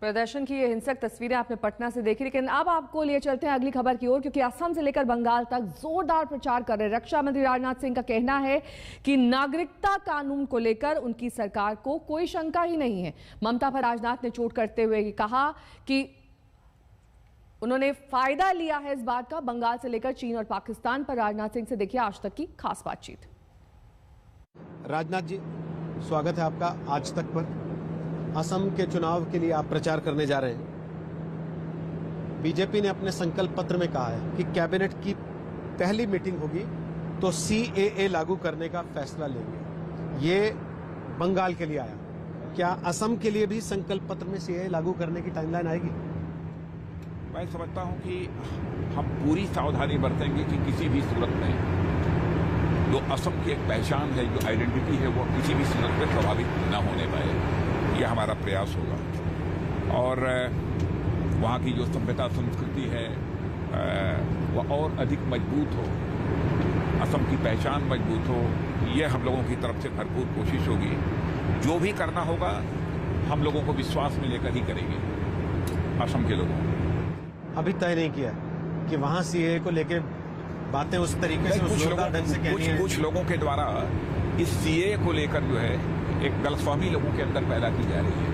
प्रदर्शन की ये हिंसक तस्वीरें आपने पटना से देखी, लेकिन अब आपको लिए चलते हैं अगली खबर की ओर, क्योंकि असम से लेकर बंगाल तक जोरदार प्रचार कर रहे रक्षा मंत्री राजनाथ सिंह का कहना है कि नागरिकता कानून को लेकर उनकी सरकार को कोई शंका ही नहीं है। ममता पर राजनाथ ने चोट करते हुए कहा कि उन्होंने फायदा लिया है इस बात का। बंगाल से लेकर चीन और पाकिस्तान पर राजनाथ सिंह से देखिए आज तक की खास बातचीत। राजनाथ जी, स्वागत है आपका आज तक पर। असम के चुनाव के लिए आप प्रचार करने जा रहे हैं। बीजेपी ने अपने संकल्प पत्र में कहा है कि कैबिनेट की पहली मीटिंग होगी तो सीएए लागू करने का फैसला लेंगे। ये बंगाल के लिए आया, क्या असम के लिए भी संकल्प पत्र में सीएए लागू करने की टाइमलाइन आएगी? मैं समझता हूं कि हम पूरी सावधानी बरतेंगे कि किसी भी सूरत में जो असम की एक पहचान है, जो आइडेंटिटी है, वो किसी भी सूरत में प्रभावित न होने पाए। यह हमारा प्रयास होगा और वहाँ की जो सभ्यता संस्कृति है वह और अधिक मजबूत हो, असम की पहचान मजबूत हो, यह हम लोगों की तरफ से भरपूर कोशिश होगी। जो भी करना होगा हम लोगों को विश्वास में लेकर ही करेंगे। असम के लोगों अभी तय नहीं किया कि वहाँ सीएए को लेकर बातें उस तरीके से कुछ लोगों के द्वारा इस सीएए को लेकर जो है एक गलतफहमी लोगों के अंदर पैदा की जा रही है,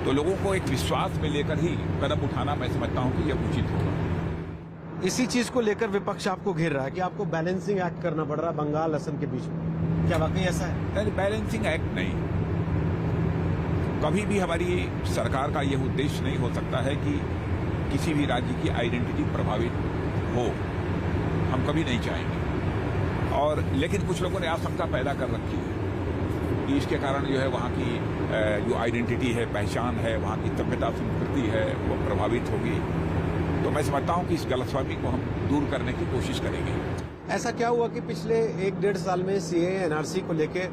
तो लोगों को एक विश्वास में लेकर ही कदम उठाना मैं समझता हूं कि यह उचित होगा। इसी चीज को लेकर विपक्ष आपको घेर रहा है कि आपको बैलेंसिंग एक्ट करना पड़ रहा है बंगाल असम के बीच में, क्या वाकई ऐसा है? नहीं, बैलेंसिंग एक्ट नहीं। कभी भी हमारी सरकार का यह उद्देश्य नहीं हो सकता है कि किसी भी राज्य की आइडेंटिटी प्रभावित हो, हम कभी नहीं चाहेंगे। और लेकिन कुछ लोगों ने आशंका पैदा कर रखी है कि इसके कारण जो है वहाँ की जो आइडेंटिटी है, पहचान है, वहाँ की सभ्यता संस्कृति है, वो प्रभावित होगी। तो मैं समझता हूँ कि इस गलतफहमी को हम दूर करने की कोशिश करेंगे। ऐसा क्या हुआ कि पिछले 1-1.5 साल में सीएए एनआरसी को लेके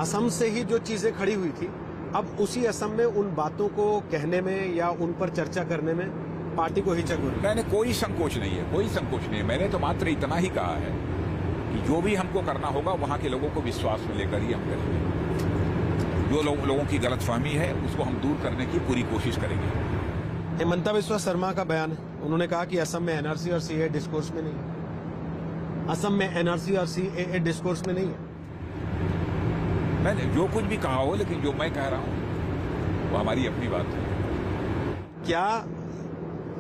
असम से ही जो चीजें खड़ी हुई थी, अब उसी असम में उन बातों को कहने में या उन पर चर्चा करने में पार्टी को हिचक हो रही है? मैंने कोई संकोच नहीं है, कोई संकोच नहीं है। मैंने तो मात्र इतना ही कहा है कि जो भी हमको करना होगा वहाँ के लोगों को विश्वास में लेकर ही हम करेंगे। जो लोगों की गलतफहमी है उसको हम दूर करने की पूरी कोशिश करेंगे। हिमंता बिस्वा शर्मा का बयान है, उन्होंने कहा कि असम में एनआरसी और सीएए डिस्कोर्स में नहीं है। असम में एनआरसी और सीएए डिस्कोर्स में नहीं है। मैंने जो कुछ भी कहा हो, लेकिन जो मैं कह रहा हूँ वो हमारी अपनी बात है। क्या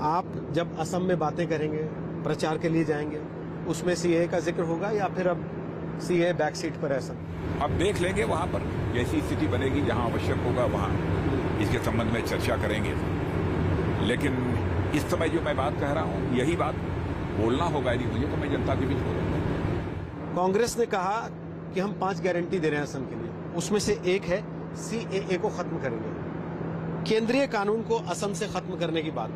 आप जब असम में बातें करेंगे, प्रचार के लिए जाएंगे, उसमें सीएए का जिक्र होगा या फिर अब सीएए बैक सीट पर है? अब देख लेंगे, वहां पर जैसी स्थिति बनेगी, जहां आवश्यक होगा वहां इसके संबंध में चर्चा करेंगे। लेकिन इस समय जो मैं बात कह रहा हूं, यही बात बोलना होगा यदि मुझे, तो मैं जनता के बीच बोलूंगा। कांग्रेस ने कहा कि हम 5 गारंटी दे रहे हैं असम के लिए, उसमें से एक है सीएए को खत्म करेंगे। केंद्रीय कानून को असम से खत्म करने की बात,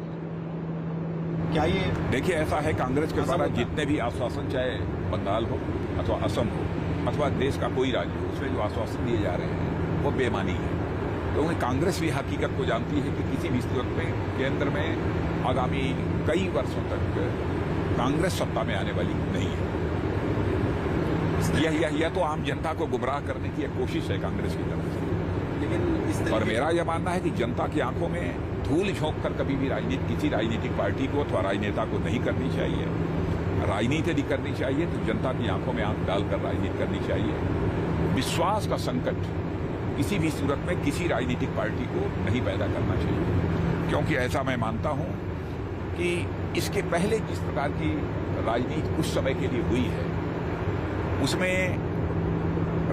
क्या ये? देखिए, ऐसा है, कांग्रेस के द्वारा जितने भी आश्वासन, चाहे बंगाल हो अथवा असम हो अथवा देश का कोई राज्य हो, उसमें जो आश्वासन दिए जा रहे हैं वो बेमानी है। तो कांग्रेस भी हकीकत को जानती है कि किसी भी सूरत में केंद्र में आगामी कई वर्षों तक कांग्रेस सत्ता में आने वाली नहीं है। यह तो आम जनता को गुमराह करने की एक कोशिश है कांग्रेस की तरफ से। और मेरा यह मानना है कि जनता की आंखों में धूल झोंक कर कभी भी किसी राजनीतिक पार्टी को अथवा राजनेता को नहीं करनी चाहिए। राजनीति यदि करनी चाहिए तो जनता की आंखों में आंख डालकर राजनीति करनी चाहिए। विश्वास का संकट किसी भी सूरत में किसी राजनीतिक पार्टी को नहीं पैदा करना चाहिए, क्योंकि ऐसा मैं मानता हूं कि इसके पहले जिस प्रकार की राजनीति कुछ समय के लिए हुई है, उसमें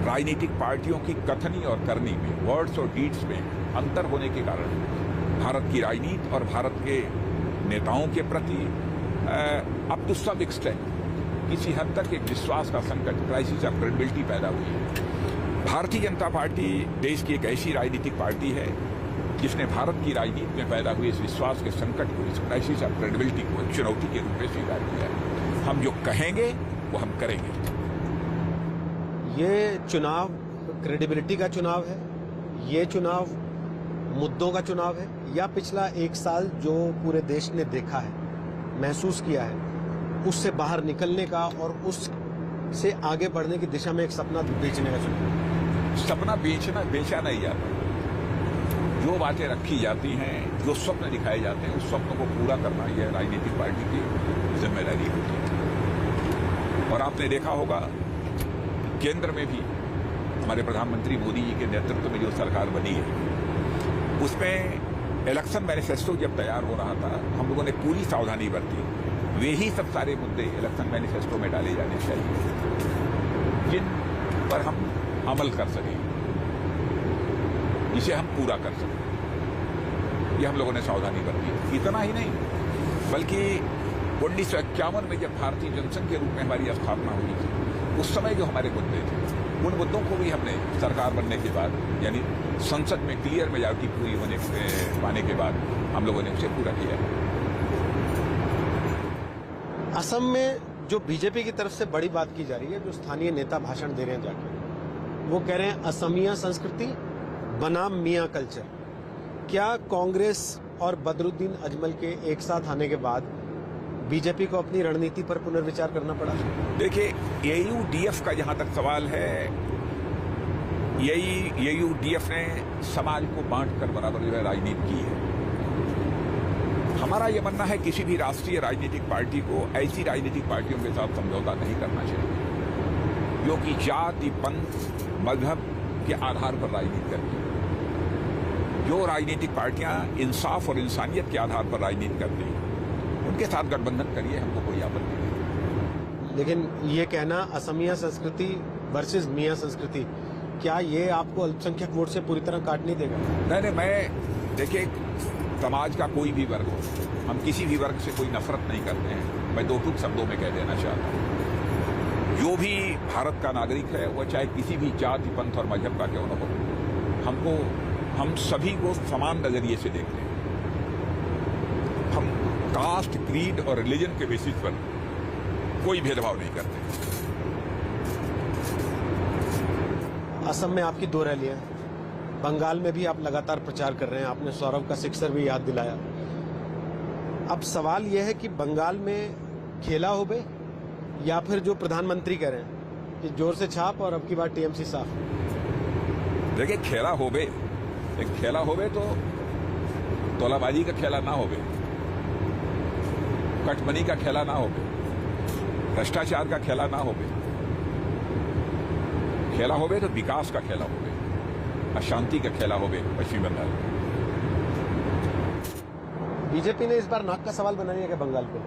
राजनीतिक पार्टियों की कथनी और करनी में, वर्ड्स और डीड्स में अंतर होने के कारण भारत की राजनीति और भारत के नेताओं के प्रति अप टू सम एक्सटेंट किसी हद तक एक विश्वास का संकट, क्राइसिस ऑफ क्रेडिबिलिटी पैदा हुई है। भारतीय जनता पार्टी देश की एक ऐसी राजनीतिक पार्टी है जिसने भारत की राजनीति में पैदा हुए इस विश्वास के संकट को, इस क्राइसिस ऑफ क्रेडिबिलिटी को चुनौती के रूप में स्वीकार किया है। हम जो कहेंगे वो हम करेंगे। ये चुनाव क्रेडिबिलिटी का चुनाव है, ये चुनाव मुद्दों का चुनाव है, या पिछला 1 साल जो पूरे देश ने देखा है, महसूस किया है, उससे बाहर निकलने का और उससे आगे बढ़ने की दिशा में एक सपना बेचने का चुनाव? सपना बेचा नहीं जाता। जो बातें रखी जाती हैं, जो स्वप्न दिखाए जाते हैं, उस स्वप्न को पूरा करना यह राजनीतिक पार्टी की जिम्मेदारी होती है। और आपने देखा होगा केंद्र में भी हमारे प्रधानमंत्री मोदी जी के नेतृत्व में जो सरकार बनी है, उसमें इलेक्शन मैनिफेस्टो जब तैयार हो रहा था, हम लोगों ने पूरी सावधानी बरती। वे ही सब सारे मुद्दे इलेक्शन मैनिफेस्टो में डाले जाने चाहिए जिन पर हम अमल कर सकें, जिसे हम पूरा कर सकें। ये हम लोगों ने सावधानी बरती। इतना ही नहीं, बल्कि 1951 में जब भारतीय जनसंघ के रूप में हमारी स्थापना हुई थी, उस समय जो हमारे मुद्दे थे, उन मुद्दों को भी हमने सरकार बनने के बाद, यानी संसद में क्लियर मेजॉरिटी पूरी पाने के बाद हम लोगों ने उसे पूरा किया है। असम में जो बीजेपी की तरफ से बड़ी बात की जा रही है, जो स्थानीय नेता भाषण दे रहे हैं जाके, वो कह रहे हैं असमिया संस्कृति बनाम मियां कल्चर। क्या कांग्रेस और बदरुद्दीन अजमल के एक साथ आने के बाद बीजेपी को अपनी रणनीति पर पुनर्विचार करना पड़ा? देखिए, एयूडीएफ का जहां तक सवाल है, एयूडीएफ ने समाज को बांटकर बराबर जो है राजनीति की है। हमारा यह मानना है किसी भी राष्ट्रीय राजनीतिक पार्टी को ऐसी राजनीतिक पार्टियों के साथ समझौता नहीं करना चाहिए जो कि जाति, पंथ, मजहब के आधार पर राजनीति करती है। जो राजनीतिक पार्टियां इंसाफ और इंसानियत के आधार पर राजनीति करती हैं, उनके साथ गठबंधन करिए, हमको कोई आपत्ति नहीं। लेकिन ये कहना असमिया संस्कृति वर्सेस मियां संस्कृति, क्या ये आपको अल्पसंख्यक वोट से पूरी तरह काट नहीं देगा? नहीं, मैं देखिए, समाज का कोई भी वर्ग हो, हम किसी भी वर्ग से कोई नफरत नहीं करते हैं। मैं दो टूक शब्दों में कह देना चाहता हूं, जो भी भारत का नागरिक है, वह चाहे किसी भी जाति, पंथ और मजहब का क्यों न हो, हम सभी को समान नजरिए से देखते हैं। हम कास्ट, क्रीड और रिलीजन के बेसिस पर कोई भेदभाव नहीं करते। असम में आपकी 2 रैलियां, बंगाल में भी आप लगातार प्रचार कर रहे हैं, आपने सौरभ का सिक्सर भी याद दिलाया। अब सवाल यह है कि बंगाल में खेला हो बे, या फिर जो प्रधानमंत्री कह रहे हैं कि जोर से छाप और अब की बार टीएमसी साफ? देखिए, खेला हो बे, एक खेला हो बे तो तोलाबाजी का खेला ना हो बे, कटमनी का खेला ना हो बे, भ्रष्टाचार का खेला ना हो बे। खेला हो बे तो विकास का खेला हो बे, अशांति का खेला हो गए पश्चिम बंगाल। बीजेपी ने इस बार नाक का सवाल बना लिया क्या बंगाल पे?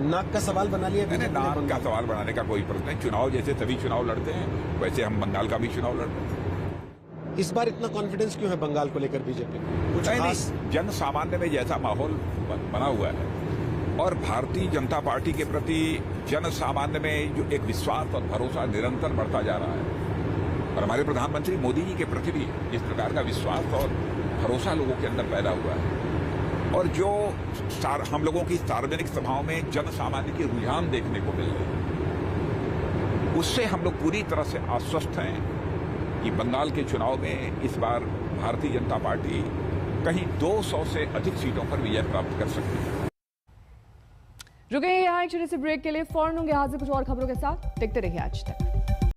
नाक का सवाल बना लिया? मैंने नाक का सवाल बनाने का कोई प्रश्न नहीं। चुनाव जैसे सभी चुनाव लड़ते हैं, वैसे हम बंगाल का भी चुनाव लड़ते हैं। इस बार इतना कॉन्फिडेंस क्यों है बंगाल को लेकर बीजेपी? कुछ खास? जन सामान्य में जैसा माहौल बना हुआ है और भारतीय जनता पार्टी के प्रति जन सामान्य में जो एक विश्वास और भरोसा निरंतर बढ़ता जा रहा है, और हमारे प्रधानमंत्री मोदी जी के प्रति भी इस प्रकार का विश्वास और भरोसा लोगों के अंदर पैदा हुआ है, और जो हम लोगों की सार्वजनिक सभाओं में जन सामान्य के रुझान देखने को मिल रहे हैं, उससे हम लोग पूरी तरह से आश्वस्त हैं कि बंगाल के चुनाव में इस बार भारतीय जनता पार्टी कहीं 200 से अधिक सीटों पर विजय प्राप्त कर सकती है। रुके यहाँ एक छोटे से ब्रेक के लिए, फौरन होंगे हाजिर कुछ और खबरों के साथ। देखते रहिए आज तक।